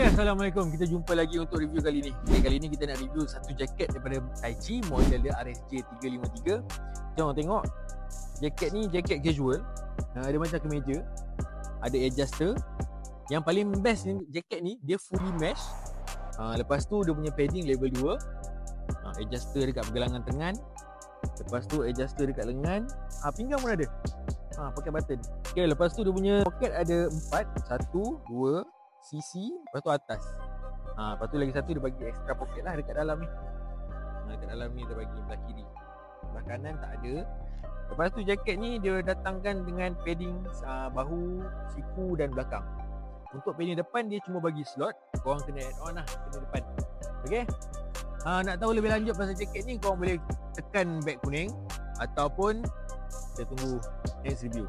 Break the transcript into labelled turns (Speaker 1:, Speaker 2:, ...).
Speaker 1: Assalamualaikum. Kita jumpa lagi untuk review kali ni. Kali ni kita nak review satu jaket daripada Taichi, model dia RSJ353. Jom tengok. Jaket ni jaket casual. Dia macam kemeja. Ada adjuster. Yang paling best ni jaket ni, dia fully mesh. Lepas tu dia punya padding level 2. Adjuster dekat pergelangan tangan. Lepas tu adjuster dekat lengan. Pinggang pun ada. Pakai button. Okay, lepas tu dia punya poket ada 4. 1, 2, sisi, lepas tu atas. Lepas tu lagi satu dia bagi extra poket lah dekat dalam ni. Dekat dalam ni dia bagi belah kiri. Belah kanan tak ada. Lepas tu jaket ni dia datangkan dengan padding bahu, siku dan belakang. Untuk padding depan dia cuma bagi slot. Korang kena add on lah, kena depan. Okay. Nak tahu lebih lanjut pasal jaket ni, korang boleh tekan back kuning ataupun kita tunggu next review.